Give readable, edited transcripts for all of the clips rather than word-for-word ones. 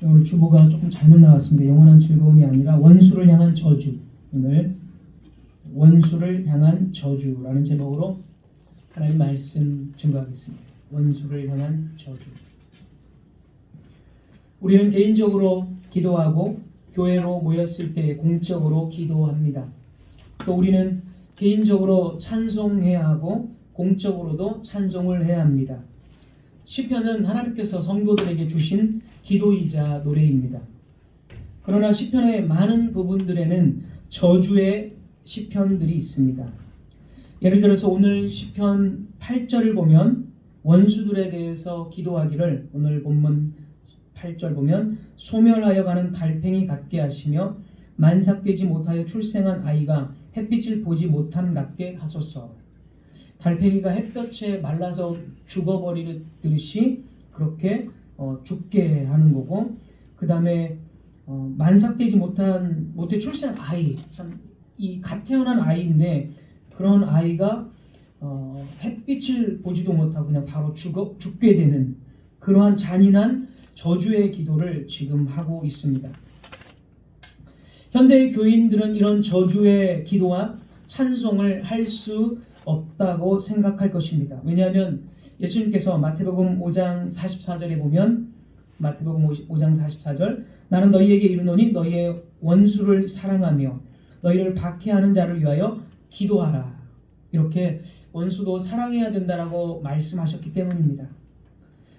오늘 주보가 조금 잘못 나왔습니다. 영원한 즐거움이 아니라 원수를 향한 저주. 오늘 원수를 향한 저주라는 제목으로 하나님 말씀 증거하겠습니다. 원수를 향한 저주. 우리는 개인적으로 기도하고 교회로 모였을 때 공적으로 기도합니다. 또 우리는 개인적으로 찬송해야 하고 공적으로도 찬송을 해야 합니다. 시편은 하나님께서 성도들에게 주신 기도이자 노래입니다. 그러나 시편의 많은 부분들에는 저주의 시편들이 있습니다. 예를 들어서 오늘 시편 8절을 보면 원수들에 대해서 기도하기를, 오늘 본문 8절 보면 소멸하여 가는 달팽이 같게 하시며 만삭되지 못하여 출생한 아이가 햇빛을 보지 못함 같게 하소서. 달팽이가 햇볕에 말라서 죽어버리듯이 그렇게 죽게 하는 거고, 그 다음에 만삭되지 못해 출생한 아이, 참 이 갓 태어난 아이인데 그런 아이가 햇빛을 보지도 못하고 그냥 바로 죽게 되는 그러한 잔인한 저주의 기도를 지금 하고 있습니다. 현대의 교인들은 이런 저주의 기도와 찬송을 할 수 없다고 생각할 것입니다. 왜냐하면 예수님께서 마태복음 5장 44절에 보면, 마태복음 5장 44절, 나는 너희에게 이르노니 너희의 원수를 사랑하며 너희를 박해하는 자를 위하여 기도하라. 이렇게 원수도 사랑해야 된다라고 말씀하셨기 때문입니다.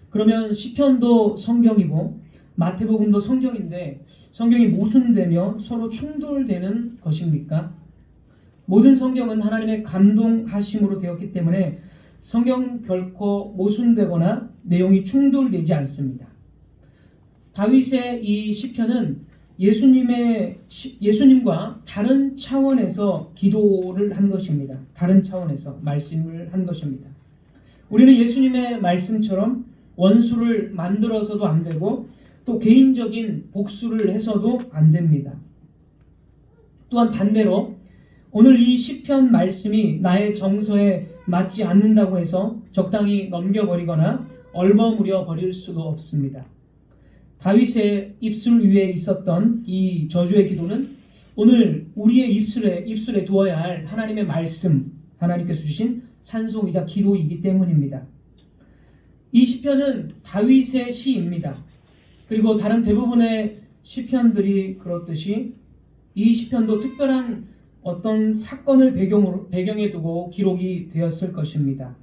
그러면 시편도 성경이고 마태복음도 성경인데 성경이 모순되며 서로 충돌되는 것입니까? 모든 성경은 하나님의 감동하심으로 되었기 때문에 성경 결코 모순되거나 내용이 충돌되지 않습니다. 다윗의 이 시편은 예수님과 다른 차원에서 기도를 한 것입니다. 다른 차원에서 말씀을 한 것입니다. 우리는 예수님의 말씀처럼 원수를 만들어서도 안 되고 또 개인적인 복수를 해서도 안 됩니다. 또한 반대로 오늘 이 시편 말씀이 나의 정서에 맞지 않는다고 해서 적당히 넘겨버리거나 얼버무려 버릴 수도 없습니다. 다윗의 입술 위에 있었던 이 저주의 기도는 오늘 우리의 입술에 두어야 할 하나님의 말씀, 하나님께서 주신 찬송이자 기도이기 때문입니다. 이 시편은 다윗의 시입니다. 그리고 다른 대부분의 시편들이 그렇듯이 이 시편도 특별한 어떤 사건을 배경에 두고 기록이 되었을 것입니다.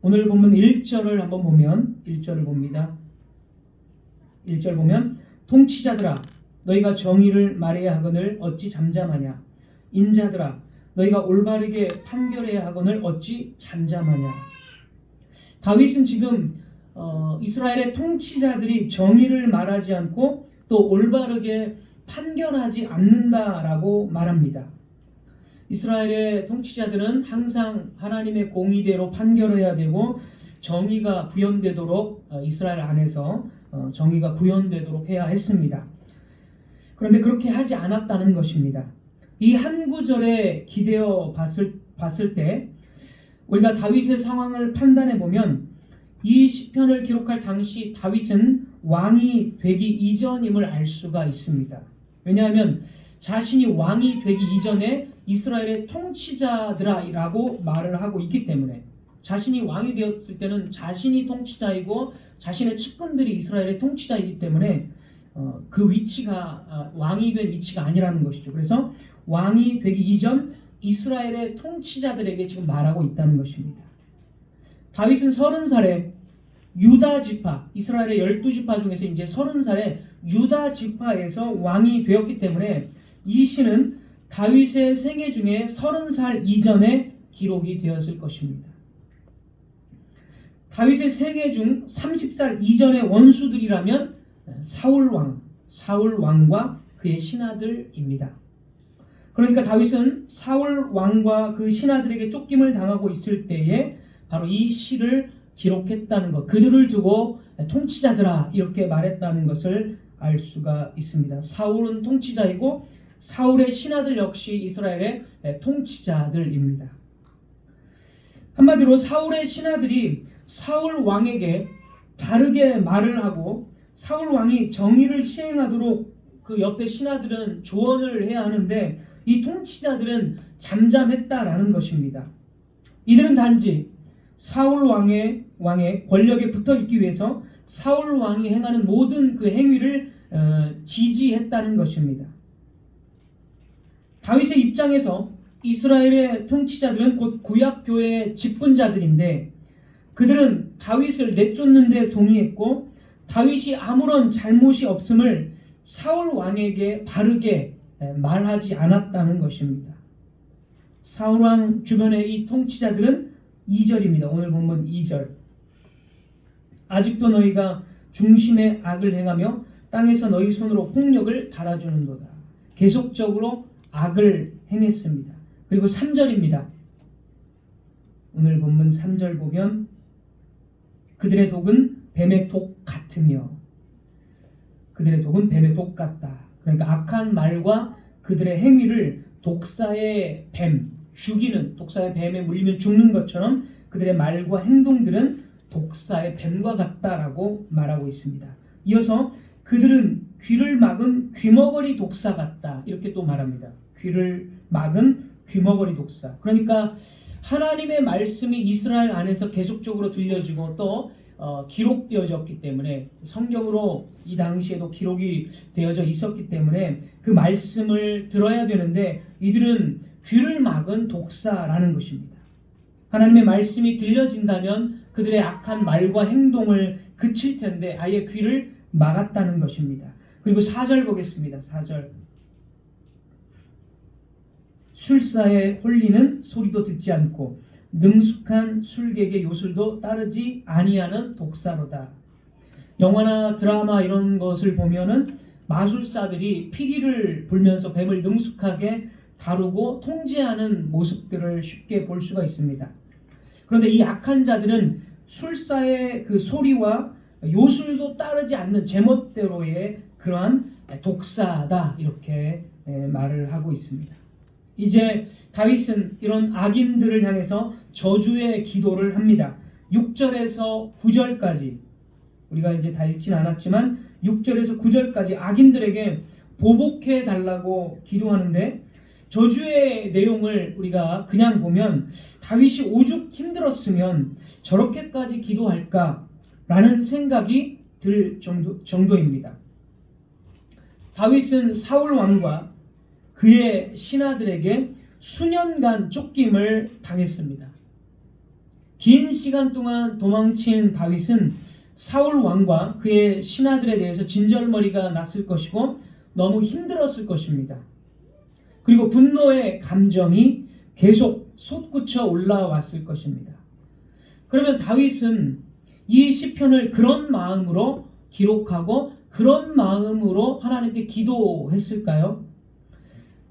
오늘 본문 1절을 한번 보면, 1절을 봅니다. 1절 보면 통치자들아 너희가 정의를 말해야 하거늘 어찌 잠잠하냐, 인자들아 너희가 올바르게 판결해야 하거늘 어찌 잠잠하냐. 다윗은 지금 이스라엘의 통치자들이 정의를 말하지 않고 또 올바르게 판결하지 않는다라고 말합니다. 이스라엘의 통치자들은 항상 하나님의 공의대로 판결해야 되고 정의가 구현되도록 이스라엘 안에서 정의가 구현되도록 해야 했습니다. 그런데 그렇게 하지 않았다는 것입니다. 이 한 구절에 기대어 봤을 때 우리가 다윗의 상황을 판단해 보면 이 시편을 기록할 당시 다윗은 왕이 되기 이전임을 알 수가 있습니다. 왜냐하면 자신이 왕이 되기 이전에 이스라엘의 통치자들아라고 말을 하고 있기 때문에, 자신이 왕이 되었을 때는 자신이 통치자이고 자신의 측근들이 이스라엘의 통치자이기 때문에 그 위치가 왕이 된 위치가 아니라는 것이죠. 그래서 왕이 되기 이전 이스라엘의 통치자들에게 지금 말하고 있다는 것입니다. 다윗은 30살에 유다 지파, 이스라엘의 12지파 중에서 이제 30살에 유다 지파에서 왕이 되었기 때문에 이 시는 다윗의 생애 중에 30살 이전에 기록이 되었을 것입니다. 다윗의 생애 중 30살 이전의 원수들이라면 사울 왕과 그의 신하들입니다. 그러니까 다윗은 사울 왕과 그 신하들에게 쫓김을 당하고 있을 때에 바로 이 시를 기록했다는 것, 그들을 두고 통치자들아 이렇게 말했다는 것을 알 수가 있습니다. 사울은 통치자이고 사울의 신하들 역시 이스라엘의 통치자들입니다. 한마디로 사울의 신하들이 사울 왕에게 다르게 말을 하고 사울 왕이 정의를 시행하도록 그 옆에 신하들은 조언을 해야 하는데 이 통치자들은 잠잠했다라는 것입니다. 이들은 단지 사울 왕의 권력에 붙어 있기 위해서 사울 왕이 행하는 모든 그 행위를 지지했다는 것입니다. 다윗의 입장에서 이스라엘의 통치자들은 곧 구약교회의 직분자들인데 그들은 다윗을 내쫓는 데 동의했고 다윗이 아무런 잘못이 없음을 사울 왕에게 바르게 말하지 않았다는 것입니다. 사울 왕 주변의 이 통치자들은 2절입니다. 오늘 본문 2절. 아직도 너희가 중심의 악을 행하며 땅에서 너희 손으로 폭력을 달아주는도다. 계속적으로 악을 행했습니다. 그리고 3절입니다. 오늘 본문 3절 보면 그들의 독은 뱀의 독 같으며 그들의 독은 뱀의 독 같다. 그러니까 악한 말과 그들의 행위를 독사의 뱀, 죽이는 독사의 뱀에 물리면 죽는 것처럼 그들의 말과 행동들은 독사의 뱀과 같다라고 말하고 있습니다. 이어서 그들은 귀를 막은 귀머거리 독사 같다 이렇게 또 말합니다. 귀를 막은 귀머거리 독사. 그러니까 하나님의 말씀이 이스라엘 안에서 계속적으로 들려지고 또 기록되어졌기 때문에 성경으로 이 당시에도 기록이 되어져 있었기 때문에 그 말씀을 들어야 되는데 이들은 귀를 막은 독사라는 것입니다. 하나님의 말씀이 들려진다면 그들의 악한 말과 행동을 그칠 텐데 아예 귀를 막았다는 것입니다. 그리고 4절 보겠습니다. 4절. 술사의 홀리는 소리도 듣지 않고 능숙한 술객의 요술도 따르지 아니하는 독사로다. 영화나 드라마 이런 것을 보면은 마술사들이 피리를 불면서 뱀을 능숙하게 다루고 통제하는 모습들을 쉽게 볼 수가 있습니다. 그런데 이 악한 자들은 술사의 그 소리와 요술도 따르지 않는 제멋대로의 그러한 독사다 이렇게 말을 하고 있습니다. 이제 다윗은 이런 악인들을 향해서 저주의 기도를 합니다. 6절에서 9절까지 우리가 이제 다 읽진 않았지만 6절에서 9절까지 악인들에게 보복해 달라고 기도하는데 저주의 내용을 우리가 그냥 보면 다윗이 오죽 힘들었으면 저렇게까지 기도할까라는 생각이 들 정도입니다. 다윗은 사울 왕과 그의 신하들에게 수년간 쫓김을 당했습니다. 긴 시간 동안 도망친 다윗은 사울 왕과 그의 신하들에 대해서 진절머리가 났을 것이고 너무 힘들었을 것입니다. 그리고 분노의 감정이 계속 솟구쳐 올라왔을 것입니다. 그러면 다윗은 이 시편을 그런 마음으로 기록하고 그런 마음으로 하나님께 기도했을까요?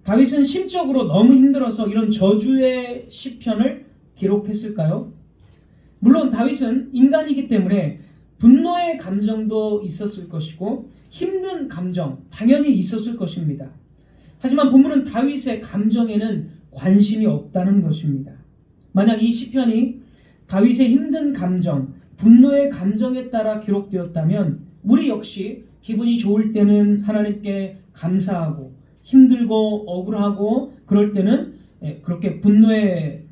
다윗은 심적으로 너무 힘들어서 이런 저주의 시편을 기록했을까요? 물론 다윗은 인간이기 때문에 분노의 감정도 있었을 것이고 힘든 감정 당연히 있었을 것입니다. 하지만 본문은 다윗의 감정에는 관심이 없다는 것입니다. 만약 이 시편이 다윗의 힘든 감정, 분노의 감정에 따라 기록되었다면 우리 역시 기분이 좋을 때는 하나님께 감사하고 힘들고 억울하고 그럴 때는 그렇게 분노의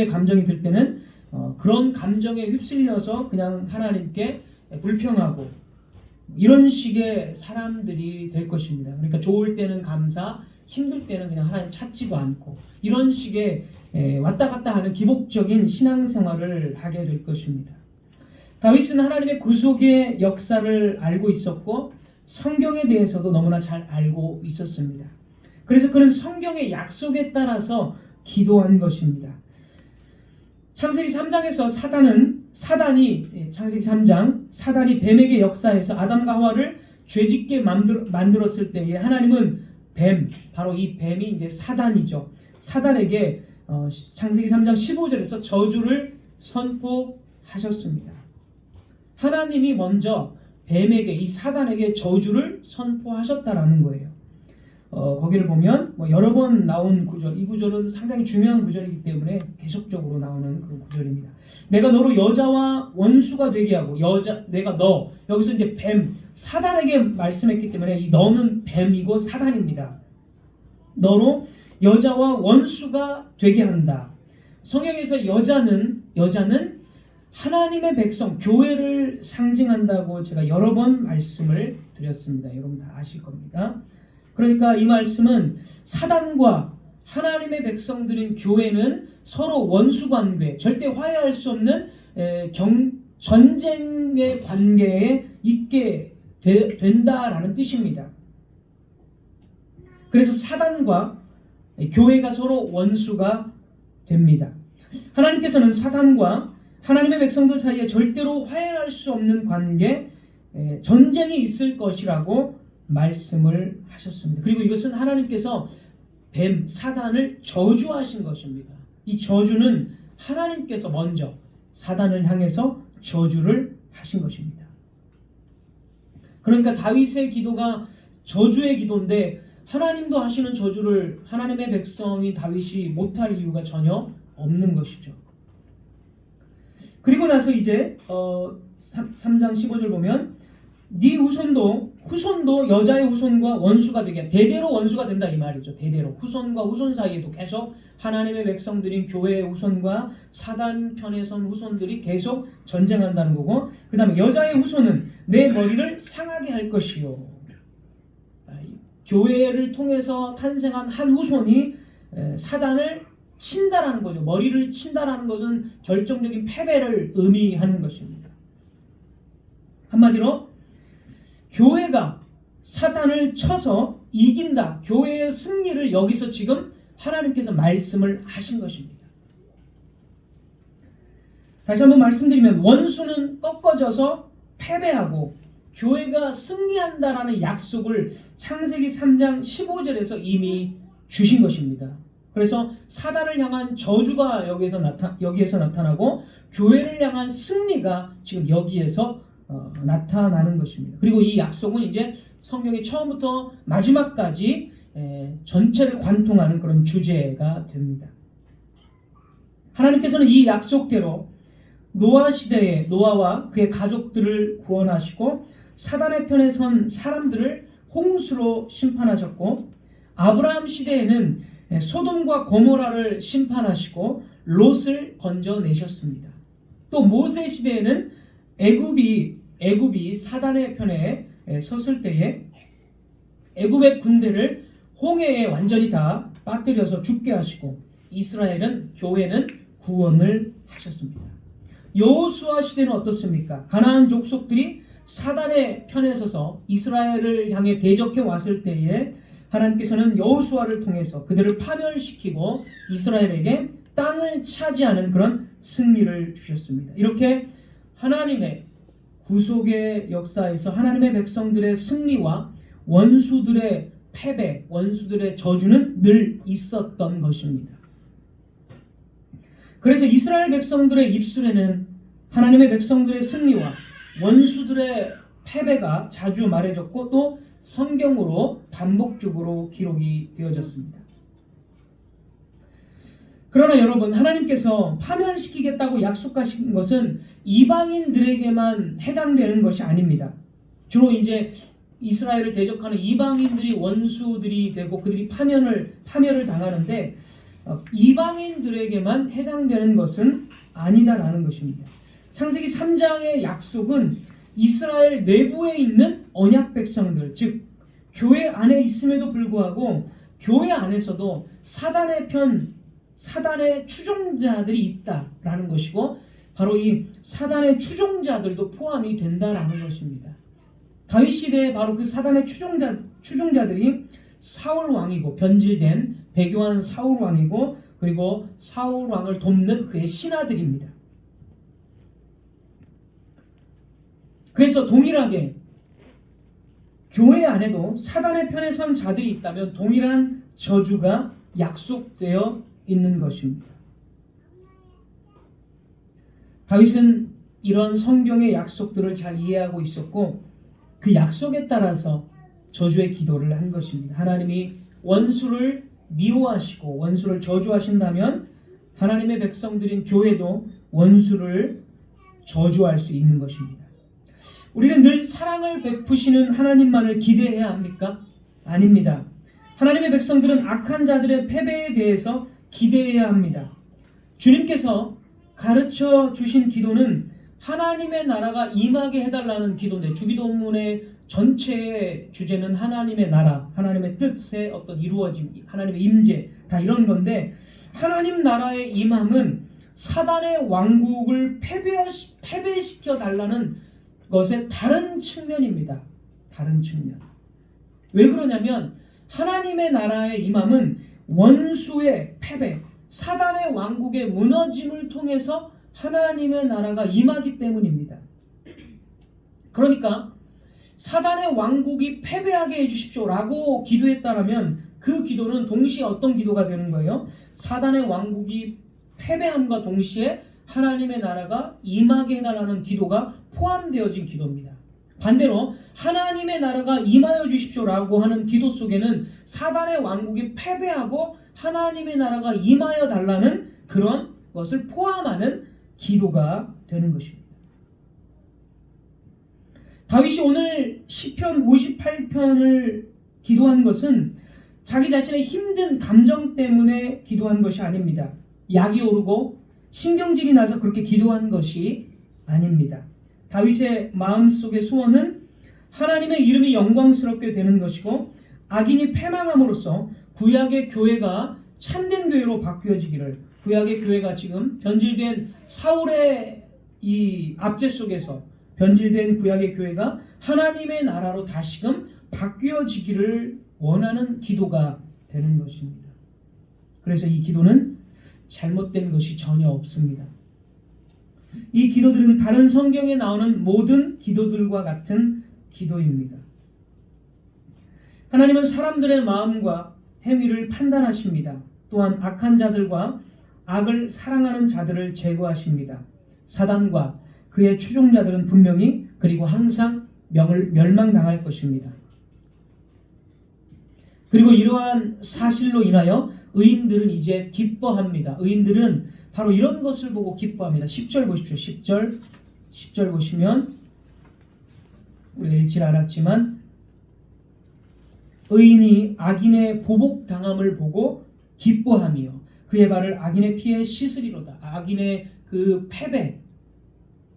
감정이 들 때는 그런 감정에 휩쓸려서 그냥 하나님께 불평하고 이런 식의 사람들이 될 것입니다. 그러니까 좋을 때는 감사, 힘들 때는 그냥 하나님 찾지도 않고 이런 식의 왔다 갔다 하는 기복적인 신앙생활을 하게 될 것입니다. 다윗은 하나님의 구속의 역사를 알고 있었고 성경에 대해서도 너무나 잘 알고 있었습니다. 그래서 그는 성경의 약속에 따라서 기도한 것입니다. 창세기 3장에서 창세기 3장 사단이 뱀에게 역사해서 아담과 하와를 죄짓게 만들었을 때에 하나님은 바로 이 뱀이 이제 사단이죠. 사단에게 창세기 3장 15절에서 저주를 선포하셨습니다. 하나님이 먼저 뱀에게 이 사단에게 저주를 선포하셨다라는 거예요. 거기를 보면 여러 번 나온 구절, 이 구절은 상당히 중요한 구절이기 때문에 계속적으로 나오는 그런 구절입니다. 내가 너로 여자와 원수가 되게 하고 내가 너, 여기서 이제 뱀, 사단에게 말씀했기 때문에 이 너는 뱀이고 사단입니다. 너로 여자와 원수가 되게 한다. 성경에서 여자는 하나님의 백성, 교회를 상징한다고 제가 여러 번 말씀을 드렸습니다. 여러분 다 아실 겁니다. 그러니까 이 말씀은 사단과 하나님의 백성들인 교회는 서로 원수관계, 절대 화해할 수 없는 전쟁의 관계에 있게 된다라는 뜻입니다. 그래서 사단과 교회가 서로 원수가 됩니다. 하나님께서는 사단과 하나님의 백성들 사이에 절대로 화해할 수 없는 관계, 전쟁이 있을 것이라고 말씀을 하셨습니다. 그리고 이것은 하나님께서 뱀, 사단을 저주하신 것입니다. 이 저주는 하나님께서 먼저 사단을 향해서 저주를 하신 것입니다. 그러니까 다윗의 기도가 저주의 기도인데 하나님도 하시는 저주를 하나님의 백성이 다윗이 못할 이유가 전혀 없는 것이죠. 그리고 나서 이제 3장 15절 보면 네 후손도 여자의 후손과 원수가 되게, 대대로 원수가 된다 이 말이죠. 대대로 후손과 후손 사이에도 계속 하나님의 백성들인 교회의 후손과 사단 편에 선 후손들이 계속 전쟁한다는 거고, 그 다음에 여자의 후손은 내 머리를 상하게 할 것이요. 교회를 통해서 탄생한 한 후손이 사단을 친다라는 거죠. 머리를 친다라는 것은 결정적인 패배를 의미하는 것입니다. 한마디로 교회가 사단을 쳐서 이긴다. 교회의 승리를 여기서 지금 하나님께서 말씀을 하신 것입니다. 다시 한번 말씀드리면 원수는 꺾어져서 패배하고 교회가 승리한다라는 약속을 창세기 3장 15절에서 이미 주신 것입니다. 그래서 사단을 향한 저주가 여기에서 나타나고 교회를 향한 승리가 지금 여기에서 나타나는 것입니다. 그리고 이 약속은 이제 성경의 처음부터 마지막까지 전체를 관통하는 그런 주제가 됩니다. 하나님께서는 이 약속대로 노아 시대에 노아와 그의 가족들을 구원하시고 사단의 편에 선 사람들을 홍수로 심판하셨고, 아브라함 시대에는 소돔과 고모라를 심판하시고 롯을 건져내셨습니다. 또 모세 시대에는 애굽이 사단의 편에 섰을 때에 애굽의 군대를 홍해에 완전히 다 빠뜨려서 죽게 하시고 교회는 구원을 하셨습니다. 여호수아 시대는 어떻습니까? 가나안 족속들이 사단의 편에 서서 이스라엘을 향해 대적해 왔을 때에 하나님께서는 여호수아를 통해서 그들을 파멸시키고 이스라엘에게 땅을 차지하는 그런 승리를 주셨습니다. 이렇게 하나님의 구속의 역사에서 하나님의 백성들의 승리와 원수들의 패배, 원수들의 저주는 늘 있었던 것입니다. 그래서 이스라엘 백성들의 입술에는 하나님의 백성들의 승리와 원수들의 패배가 자주 말해졌고 또 성경으로 반복적으로 기록이 되어졌습니다. 그러나 여러분, 하나님께서 파멸시키겠다고 약속하신 것은 이방인들에게만 해당되는 것이 아닙니다. 주로 이제 이스라엘을 대적하는 이방인들이 원수들이 되고 그들이 파멸을 당하는데 이방인들에게만 해당되는 것은 아니다라는 것입니다. 창세기 3장의 약속은 이스라엘 내부에 있는 언약 백성들, 즉 교회 안에 있음에도 불구하고 교회 안에서도 사단의 추종자들이 있다라는 것이고, 바로 이 사단의 추종자들도 포함이 된다라는 것입니다. 다윗 시대에 바로 그 사단의 추종자들이 사울 왕이고, 변질된 배교한 사울 왕이고, 그리고 사울 왕을 돕는 그의 신하들입니다. 그래서 동일하게 교회 안에도 사단의 편에 선 자들이 있다면 동일한 저주가 약속되어 있는 것입니다. 다윗은 이런 성경의 약속들을 잘 이해하고 있었고 그 약속에 따라서 저주의 기도를 한 것입니다. 하나님이 원수를 미워하시고 원수를 저주하신다면 하나님의 백성들인 교회도 원수를 저주할 수 있는 것입니다. 우리는 늘 사랑을 베푸시는 하나님만을 기대해야 합니까? 아닙니다. 하나님의 백성들은 악한 자들의 패배에 대해서 기대해야 합니다. 주님께서 가르쳐 주신 기도는 하나님의 나라가 임하게 해달라는 기도인데, 주기도문의 전체의 주제는 하나님의 나라, 하나님의 뜻의 어떤 이루어짐, 하나님의 임재, 다 이런 건데, 하나님 나라의 임함은 사단의 왕국을 패배시켜 달라는 것의 다른 측면입니다. 다른 측면. 왜 그러냐면 하나님의 나라의 임함은 원수의 패배, 사단의 왕국의 무너짐을 통해서 하나님의 나라가 임하기 때문입니다. 그러니까 사단의 왕국이 패배하게 해주십시오 라고 기도했다면 그 기도는 동시에 어떤 기도가 되는 거예요? 사단의 왕국이 패배함과 동시에 하나님의 나라가 임하게 해달라는 기도가 포함되어진 기도입니다. 반대로 하나님의 나라가 임하여 주십시오 라고 하는 기도 속에는 사단의 왕국이 패배하고 하나님의 나라가 임하여 달라는 그런 것을 포함하는 기도가 되는 것입니다. 다윗이 오늘 시편 58편을 기도한 것은 자기 자신의 힘든 감정 때문에 기도한 것이 아닙니다. 약이 오르고 신경질이 나서 그렇게 기도한 것이 아닙니다. 다윗의 마음속의 소원은 하나님의 이름이 영광스럽게 되는 것이고 악인이 패망함으로써 구약의 교회가 참된 교회로 바뀌어지기를, 구약의 교회가 지금 변질된 사울의 이 압제 속에서 변질된 구약의 교회가 하나님의 나라로 다시금 바뀌어지기를 원하는 기도가 되는 것입니다. 그래서 이 기도는 잘못된 것이 전혀 없습니다. 이 기도들은 다른 성경에 나오는 모든 기도들과 같은 기도입니다. 하나님은 사람들의 마음과 행위를 판단하십니다. 또한 악한 자들과 악을 사랑하는 자들을 제거하십니다. 사단과 그의 추종자들은 분명히 그리고 항상 멸망당할 것입니다. 그리고 이러한 사실로 인하여 의인들은 이제 기뻐합니다. 의인들은 바로 이런 것을 보고 기뻐합니다. 10절 보십시오. 10절 보시면 우리가 읽지 않았지만 의인이 악인의 보복당함을 보고 기뻐하며 그의 발을 악인의 피에 씻으리로다. 악인의 그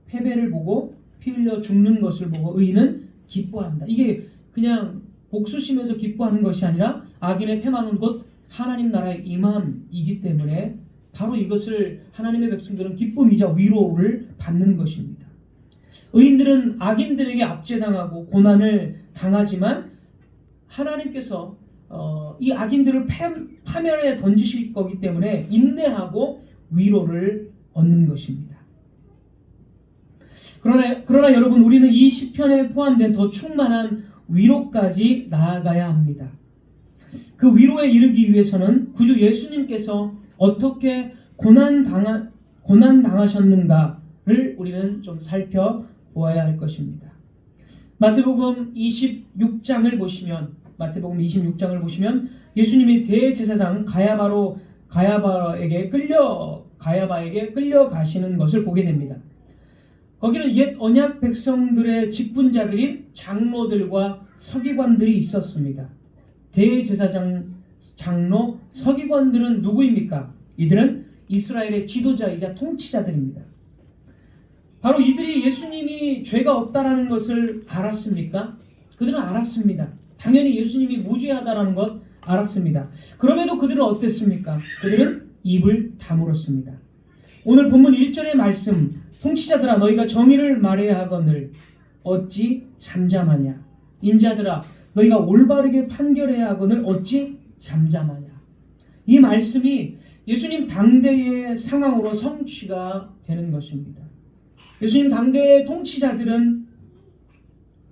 패배를 보고 피 흘려 죽는 것을 보고 의인은 기뻐한다. 이게 그냥 복수심에서 기뻐하는 것이 아니라 악인의 패망은 곧 하나님 나라의 임함이기 때문에 바로 이것을 하나님의 백성들은 기쁨이자 위로를 받는 것입니다. 의인들은 악인들에게 압제당하고 고난을 당하지만 하나님께서 이 악인들을 파멸에 던지실 거기 때문에 인내하고 위로를 얻는 것입니다. 그러나 여러분, 우리는 이 시편에 포함된 더 충만한 위로까지 나아가야 합니다. 그 위로에 이르기 위해서는 구주 예수님께서 어떻게 고난 당하셨는가를 우리는 좀 살펴보아야 할 것입니다. 마태복음 26장을 보시면 예수님이 대제사장 가야바에게 끌려가시는 것을 보게 됩니다. 거기는 옛 언약 백성들의 직분자들인 장로들과 서기관들이 있었습니다. 대제사장, 장로, 서기관들은 누구입니까? 이들은 이스라엘의 지도자이자 통치자들입니다. 바로 이들이 예수님이 죄가 없다라는 것을 알았습니까? 그들은 알았습니다. 당연히 예수님이 무죄하다라는 것 알았습니다. 그럼에도 그들은 어땠습니까? 그들은 입을 다물었습니다. 오늘 본문 1절의 말씀, 통치자들아 너희가 정의를 말해야 하거늘 어찌 잠잠하냐. 인자들아 너희가 올바르게 판결해야 하거늘 어찌 잠잠하냐. 이 말씀이 예수님 당대의 상황으로 성취가 되는 것입니다. 예수님 당대의 통치자들은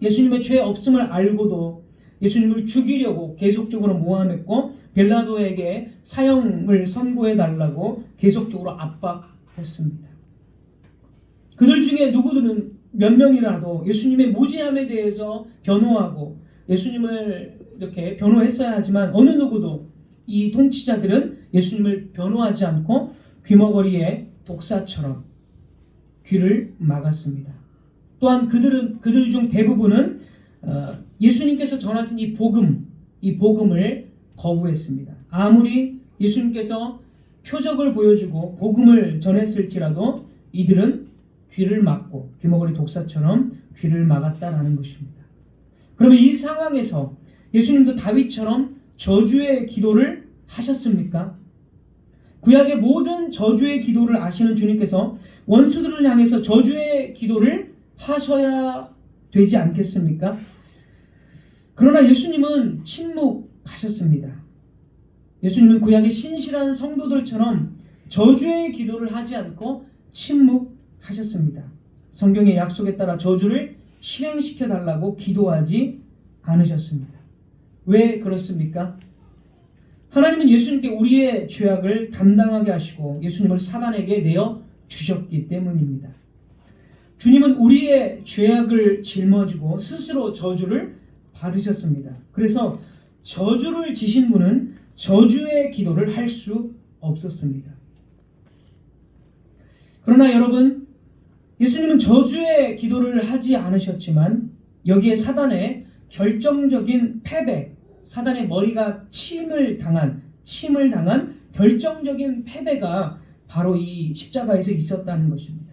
예수님의 죄 없음을 알고도 예수님을 죽이려고 계속적으로 모함했고 빌라도에게 사형을 선고해달라고 계속적으로 압박했습니다. 그들 중에 누구들은 몇 명이라도 예수님의 무죄함에 대해서 변호하고 예수님을 이렇게 변호했어야 하지만 어느 누구도 이 통치자들은 예수님을 변호하지 않고 귀머거리의 독사처럼 귀를 막았습니다. 또한 그들 중 대부분은 예수님께서 전하신 이 복음을 거부했습니다. 아무리 예수님께서 표적을 보여주고 복음을 전했을지라도 이들은 귀를 막고 귀머거리 독사처럼 귀를 막았다라는 것입니다. 그러면 이 상황에서 예수님도 다윗처럼 저주의 기도를 하셨습니까? 구약의 모든 저주의 기도를 아시는 주님께서 원수들을 향해서 저주의 기도를 하셔야 되지 않겠습니까? 그러나 예수님은 침묵하셨습니다. 예수님은 구약의 신실한 성도들처럼 저주의 기도를 하지 않고 침묵하셨습니다. 성경의 약속에 따라 저주를 실행시켜 달라고 기도하지 않으셨습니다. 왜 그렇습니까? 하나님은 예수님께 우리의 죄악을 담당하게 하시고 예수님을 사단에게 내어 주셨기 때문입니다. 주님은 우리의 죄악을 짊어지고 스스로 저주를 받으셨습니다. 그래서 저주를 지신 분은 저주의 기도를 할 수 없었습니다. 그러나 여러분, 예수님은 저주의 기도를 하지 않으셨지만 여기에 사단의 결정적인 패배, 사단의 머리가 침을 당한 결정적인 패배가 바로 이 십자가에서 있었다는 것입니다.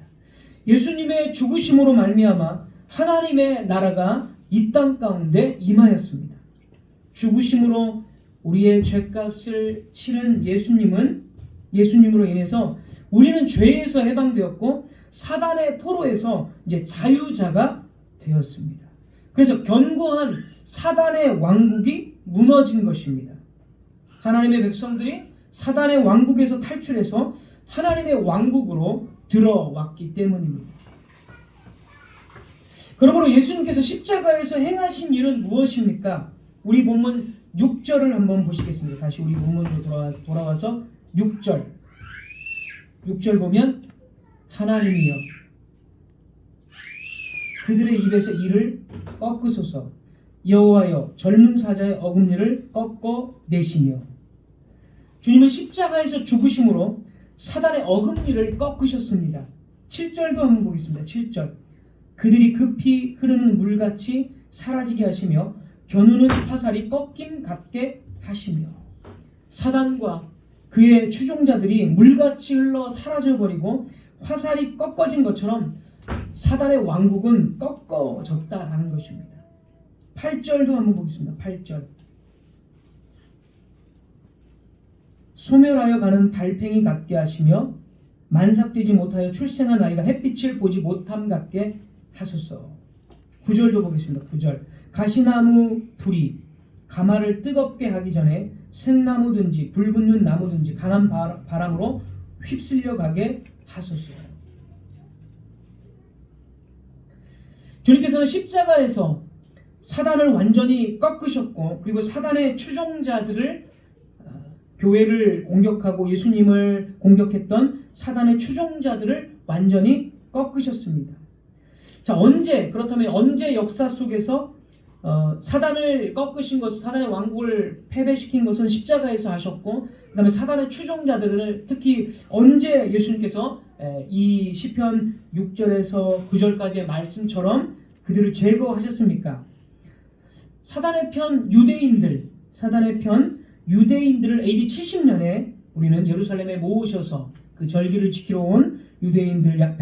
예수님의 죽으심으로 말미암아 하나님의 나라가 이 땅 가운데 임하였습니다. 죽으심으로 우리의 죄값을 치른 예수님으로 인해서 우리는 죄에서 해방되었고 사단의 포로에서 이제 자유자가 되었습니다. 그래서 견고한 사단의 왕국이 무너진 것입니다. 하나님의 백성들이 사단의 왕국에서 탈출해서 하나님의 왕국으로 들어왔기 때문입니다. 그러므로 예수님께서 십자가에서 행하신 일은 무엇입니까? 우리 본문 6절을 한번 보시겠습니다. 다시 우리 본문으로 돌아와서 6절 보면 하나님이여 그들의 입에서 이를 꺾으소서 여호와여 젊은 사자의 어금니를 꺾어내시며 주님은 십자가에서 죽으심으로 사단의 어금니를 꺾으셨습니다. 7절도 한번 보겠습니다. 7절 그들이 급히 흐르는 물같이 사라지게 하시며 겨누는 화살이 꺾임 같게 하시며 사단과 그의 추종자들이 물같이 흘러 사라져버리고 화살이 꺾어진 것처럼 사단의 왕국은 꺾어졌다라는 것입니다. 8절도 한번 보겠습니다. 8절 소멸하여 가는 달팽이 같게 하시며 만삭되지 못하여 출생한 아이가 햇빛을 보지 못함 같게 하소서. 9절도 보겠습니다. 9절 가시나무 불이 가마를 뜨겁게 하기 전에 생나무든지 불붙는 나무든지 강한 바람으로 휩쓸려 가게 하소서. 주님께서는 십자가에서 사단을 완전히 꺾으셨고 그리고 사단의 추종자들을 교회를 공격하고 예수님을 공격했던 사단의 추종자들을 완전히 꺾으셨습니다. 자, 그렇다면 언제 역사 속에서 사단을 꺾으신 것은 사단의 왕국을 패배시킨 것은 십자가에서 하셨고 그 다음에 사단의 추종자들을 특히 언제 예수님께서 이 시편 6절에서 9절까지의 말씀처럼 그들을 제거하셨습니까? 사단의 편 유대인들을 AD 70년에 우리는 예루살렘에 모으셔서 그 절기를 지키러 온 유대인들 약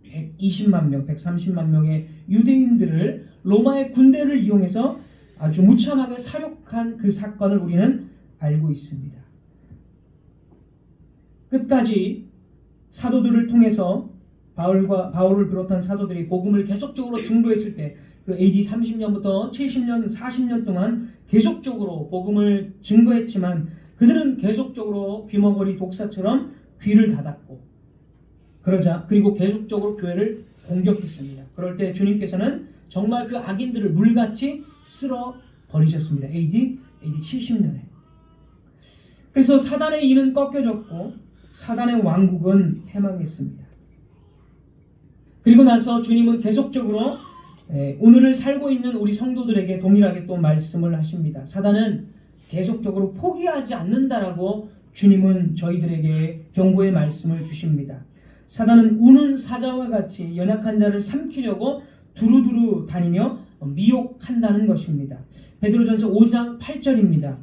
120만 명, 130만 명의 유대인들을 로마의 군대를 이용해서 아주 무참하게 살육한 그 사건을 우리는 알고 있습니다. 끝까지 사도들을 통해서 바울을 비롯한 사도들이 복음을 계속적으로 증거했을 때 그 AD 30년부터 70년, 40년 동안 계속적으로 복음을 증거했지만 그들은 계속적으로 귀머거리 독사처럼 귀를 닫았고 그리고 계속적으로 교회를 공격했습니다. 그럴 때 주님께서는 정말 그 악인들을 물같이 쓸어 버리셨습니다. AD 70년에. 그래서 사단의 이는 꺾여졌고 사단의 왕국은 패망했습니다. 그리고 나서 주님은 계속적으로 오늘을 살고 있는 우리 성도들에게 동일하게 또 말씀을 하십니다. 사단은 계속적으로 포기하지 않는다라고 주님은 저희들에게 경고의 말씀을 주십니다. 사단은 우는 사자와 같이 연약한 자를 삼키려고 두루두루 다니며 미혹한다는 것입니다. 베드로전서 5장 8절입니다.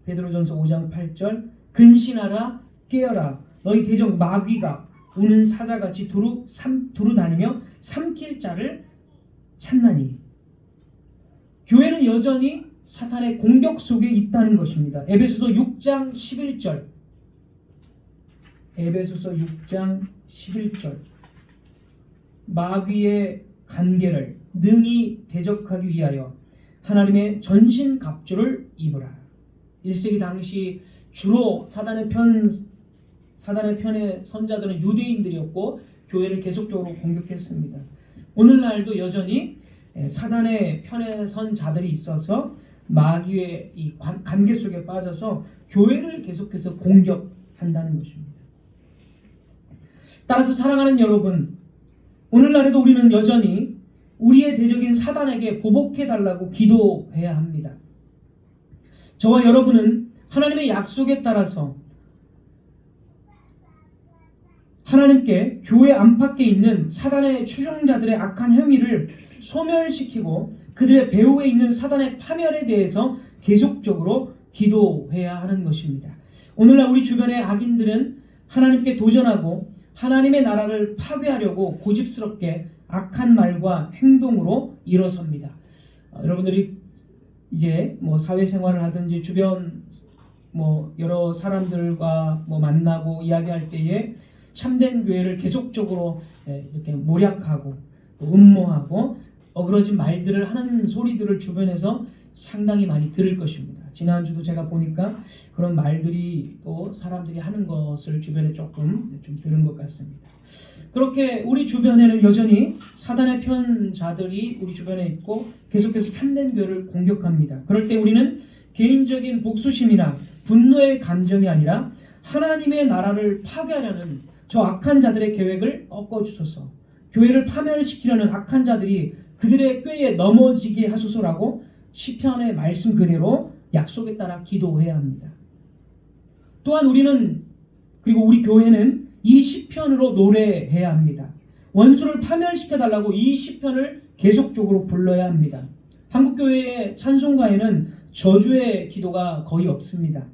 베드로전서 5장 8절 근신하라 깨어라 너희 대적 마귀가 우는 사자같이 두루 다니며 삼킬 자를 찾나니. 교회는 여전히 사탄의 공격 속에 있다는 것입니다. 에베소서 6장 11절 에베소서 6장 11절 마귀의 간계를 능히 대적하기 위하여 하나님의 전신갑주를 입으라. 1세기 당시 주로 사단의 편의 선자들은 유대인들이었고 교회를 계속적으로 공격했습니다. 오늘날도 여전히 사단의 편에 선 자들이 있어서 마귀의 이 관계 속에 빠져서 교회를 계속해서 공격한다는 것입니다. 따라서 사랑하는 여러분, 오늘날에도 우리는 여전히 우리의 대적인 사단에게 보복해달라고 기도해야 합니다. 저와 여러분은 하나님의 약속에 따라서 하나님께 교회 안팎에 있는 사단의 추종자들의 악한 행위를 소멸시키고 그들의 배후에 있는 사단의 파멸에 대해서 계속적으로 기도해야 하는 것입니다. 오늘날 우리 주변의 악인들은 하나님께 도전하고 하나님의 나라를 파괴하려고 고집스럽게 악한 말과 행동으로 일어섭니다. 여러분들이 이제 사회생활을 하든지 주변 여러 사람들과 만나고 이야기할 때에 참된 교회를 계속적으로 이렇게 모략하고 음모하고 어그러진 말들을 하는 소리들을 주변에서 상당히 많이 들을 것입니다. 지난주도 제가 보니까 그런 말들이 또 사람들이 하는 것을 주변에 좀 들은 것 같습니다. 그렇게 우리 주변에는 여전히 사단의 편자들이 우리 주변에 있고 계속해서 참된 교회를 공격합니다. 그럴 때 우리는 개인적인 복수심이나 분노의 감정이 아니라 하나님의 나라를 파괴하려는 저 악한 자들의 계획을 꺾어주소서. 교회를 파멸시키려는 악한 자들이 그들의 꾀에 넘어지게 하소서라고 시편의 말씀 그대로 약속에 따라 기도해야 합니다. 또한 우리는 그리고 우리 교회는 이 시편으로 노래해야 합니다. 원수를 파멸시켜달라고 이 시편을 계속적으로 불러야 합니다. 한국교회의 찬송가에는 저주의 기도가 거의 없습니다.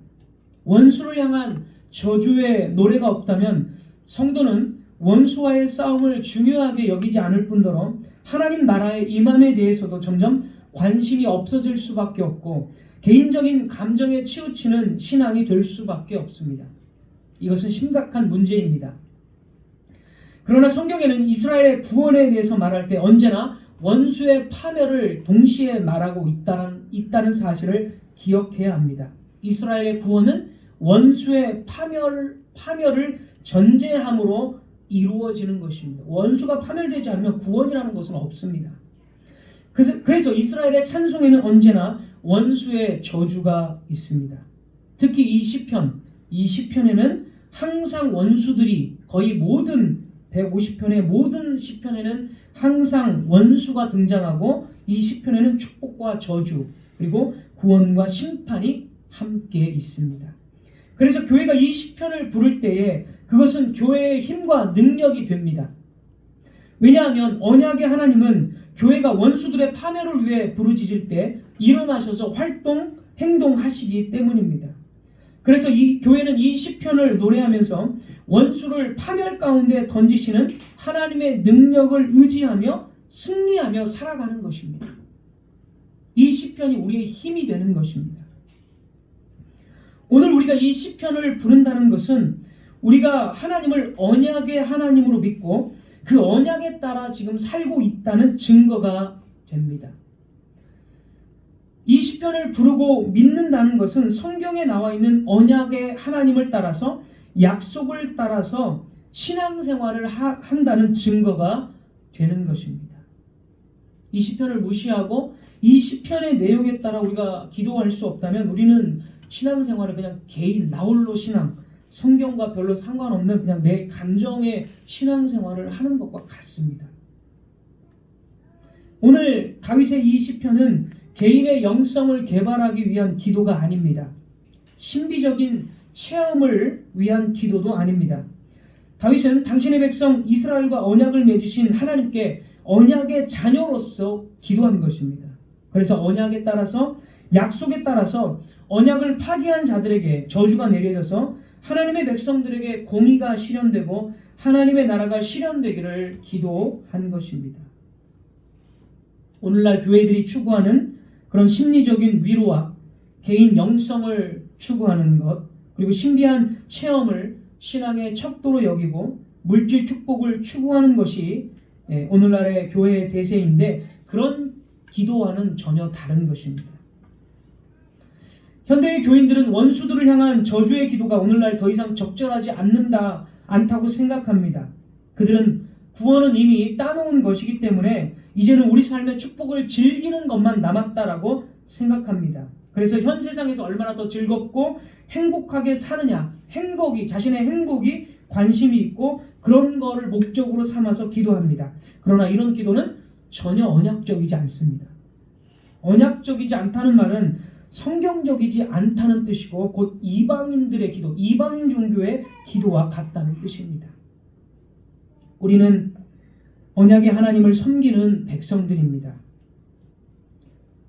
원수를 향한 저주의 노래가 없다면 성도는 원수와의 싸움을 중요하게 여기지 않을 뿐더러 하나님 나라의 임함에 대해서도 점점 관심이 없어질 수밖에 없고 개인적인 감정에 치우치는 신앙이 될 수밖에 없습니다. 이것은 심각한 문제입니다. 그러나 성경에는 이스라엘의 구원에 대해서 말할 때 언제나 원수의 파멸을 동시에 말하고 있다는 사실을 기억해야 합니다. 이스라엘의 구원은 원수의 파멸을 전제함으로 이루어지는 것입니다. 원수가 파멸되지 않으면 구원이라는 것은 없습니다. 그래서 이스라엘의 찬송에는 언제나 원수의 저주가 있습니다. 특히 이 시편에는 항상 원수들이 거의 모든 150편의 모든 시편에는 항상 원수가 등장하고 이 시편에는 축복과 저주 그리고 구원과 심판이 함께 있습니다. 그래서 교회가 이 시편을 부를 때에 그것은 교회의 힘과 능력이 됩니다. 왜냐하면 언약의 하나님은 교회가 원수들의 파멸을 위해 부르짖을 때 일어나셔서 행동하시기 때문입니다. 그래서 이 교회는 이 시편을 노래하면서 원수를 파멸 가운데 던지시는 하나님의 능력을 의지하며 승리하며 살아가는 것입니다. 이 시편이 우리의 힘이 되는 것입니다. 오늘 우리가 이 시편을 부른다는 것은 우리가 하나님을 언약의 하나님으로 믿고 그 언약에 따라 지금 살고 있다는 증거가 됩니다. 이 시편을 부르고 믿는다는 것은 성경에 나와 있는 언약의 하나님을 따라서 약속을 따라서 신앙생활을 한다는 증거가 되는 것입니다. 이 시편을 무시하고 이 시편의 내용에 따라 우리가 기도할 수 없다면 우리는 신앙생활을 그냥 개인 나홀로 신앙, 성경과 별로 상관없는 그냥 내 감정의 신앙생활을 하는 것과 같습니다. 오늘 다윗의 이 시편은 개인의 영성을 개발하기 위한 기도가 아닙니다. 신비적인 체험을 위한 기도도 아닙니다. 다윗은 당신의 백성 이스라엘과 언약을 맺으신 하나님께 언약의 자녀로서 기도한 것입니다. 그래서 언약에 따라서, 약속에 따라서 언약을 파기한 자들에게 저주가 내려져서 하나님의 백성들에게 공의가 실현되고 하나님의 나라가 실현되기를 기도한 것입니다. 오늘날 교회들이 추구하는 그런 심리적인 위로와 개인 영성을 추구하는 것, 그리고 신비한 체험을 신앙의 척도로 여기고 물질 축복을 추구하는 것이 오늘날의 교회의 대세인데, 그런 기도와는 전혀 다른 것입니다. 현대의 교인들은 원수들을 향한 저주의 기도가 오늘날 더 이상 적절하지 않다고 생각합니다. 그들은 구원은 이미 따놓은 것이기 때문에 이제는 우리 삶의 축복을 즐기는 것만 남았다라고 생각합니다. 그래서 현 세상에서 얼마나 더 즐겁고 행복하게 사느냐, 자신의 행복이 관심이 있고 그런 거를 목적으로 삼아서 기도합니다. 그러나 이런 기도는 전혀 언약적이지 않습니다. 언약적이지 않다는 말은 성경적이지 않다는 뜻이고, 곧 이방인들의 기도, 이방인 종교의 기도와 같다는 뜻입니다. 우리는 언약의 하나님을 섬기는 백성들입니다.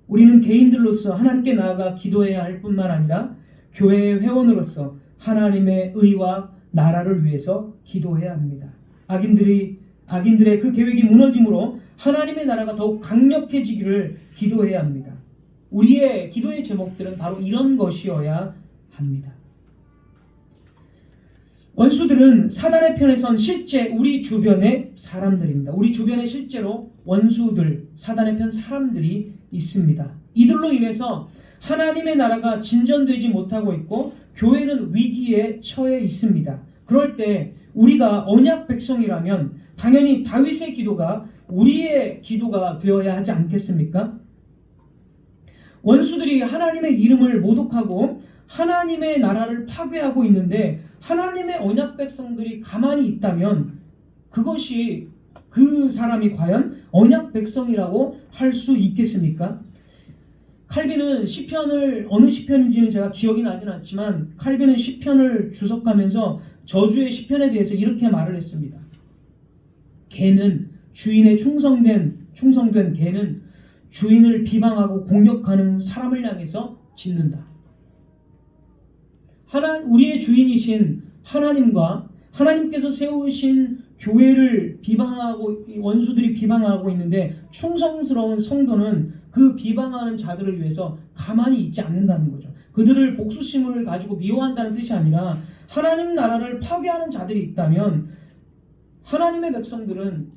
우리는 개인들로서 하나님께 나아가 기도해야 할 뿐만 아니라 교회의 회원으로서 하나님의 의와 나라를 위해서 기도해야 합니다. 악인들의 그 계획이 무너짐으로 하나님의 나라가 더욱 강력해지기를 기도해야 합니다. 우리의 기도의 제목들은 바로 이런 것이어야 합니다. 원수들은 사단의 편에 선 실제 우리 주변의 사람들입니다. 우리 주변에 실제로 원수들, 사단의 편 사람들이 있습니다. 이들로 인해서 하나님의 나라가 진전되지 못하고 있고 교회는 위기에 처해 있습니다. 그럴 때 우리가 언약 백성이라면 당연히 다윗의 기도가 우리의 기도가 되어야 하지 않겠습니까? 원수들이 하나님의 이름을 모독하고 하나님의 나라를 파괴하고 있는데 하나님의 언약 백성들이 가만히 있다면 그것이 그 사람이 과연 언약 백성이라고 할 수 있겠습니까? 칼빈은 시편을, 어느 시편인지는 제가 기억이 나진 않지만 칼빈은 시편을 주석하면서 저주의 시편에 대해서 이렇게 말을 했습니다. 개는 주인의 충성된 개는 주인을 비방하고 공격하는 사람을 향해서 짖는다. 우리의 주인이신 하나님과 하나님께서 세우신 교회를 비방하고 원수들이 비방하고 있는데 충성스러운 성도는 그 비방하는 자들을 위해서 가만히 있지 않는다는 거죠. 그들을 복수심을 가지고 미워한다는 뜻이 아니라 하나님 나라를 파괴하는 자들이 있다면 하나님의 백성들은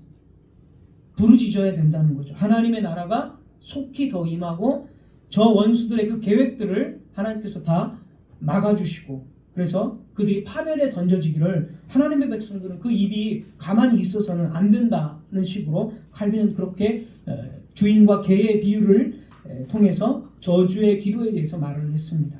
부르짖어야 된다는 거죠. 하나님의 나라가 속히 더 임하고 저 원수들의 그 계획들을 하나님께서 다 막아주시고, 그래서 그들이 파멸에 던져지기를 하나님의 백성들은 그 입이 가만히 있어서는 안 된다는 식으로 칼빈은 그렇게 주인과 개의 비유를 통해서 저주의 기도에 대해서 말을 했습니다.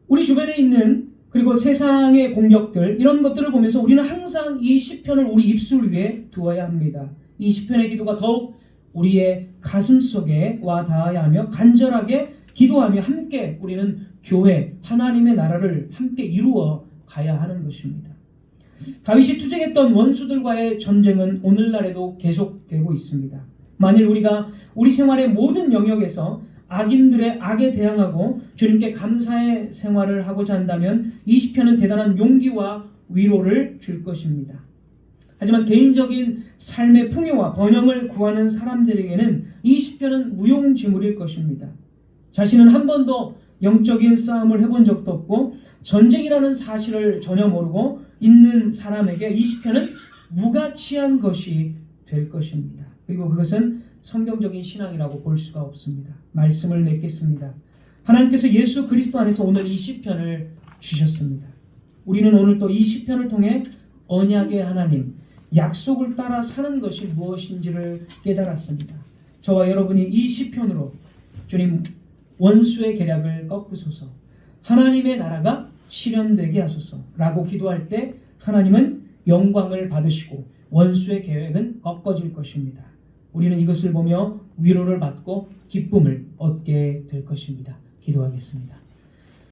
우리 주변에 있는 그리고 세상의 공격들, 이런 것들을 보면서 우리는 항상 이 시편을 우리 입술 위에 두어야 합니다. 이 시편의 기도가 더욱 우리의 가슴 속에 와 닿아야 하며 간절하게 기도하며 함께 우리는 교회, 하나님의 나라를 함께 이루어 가야 하는 것입니다. 다윗이 투쟁했던 원수들과의 전쟁은 오늘날에도 계속되고 있습니다. 만일 우리가 우리 생활의 모든 영역에서 악인들의 악에 대항하고 주님께 감사의 생활을 하고자 한다면 이 시편은 대단한 용기와 위로를 줄 것입니다. 하지만 개인적인 삶의 풍요와 번영을 구하는 사람들에게는 이 시편은 무용지물일 것입니다. 자신은 한 번도 영적인 싸움을 해본 적도 없고 전쟁이라는 사실을 전혀 모르고 있는 사람에게 이 시편은 무가치한 것이 될 것입니다. 그리고 그것은 성경적인 신앙이라고 볼 수가 없습니다. 말씀을 맺겠습니다. 하나님께서 예수 그리스도 안에서 오늘 이 시편을 주셨습니다. 우리는 오늘 또 이 시편을 통해 언약의 하나님, 약속을 따라 사는 것이 무엇인지를 깨달았습니다. 저와 여러분이 이 시편으로 주님, 원수의 계략을 꺾으소서, 하나님의 나라가 실현되게 하소서 라고 기도할 때 하나님은 영광을 받으시고 원수의 계획은 꺾어질 것입니다. 우리는 이것을 보며 위로를 받고 기쁨을 얻게 될 것입니다. 기도하겠습니다.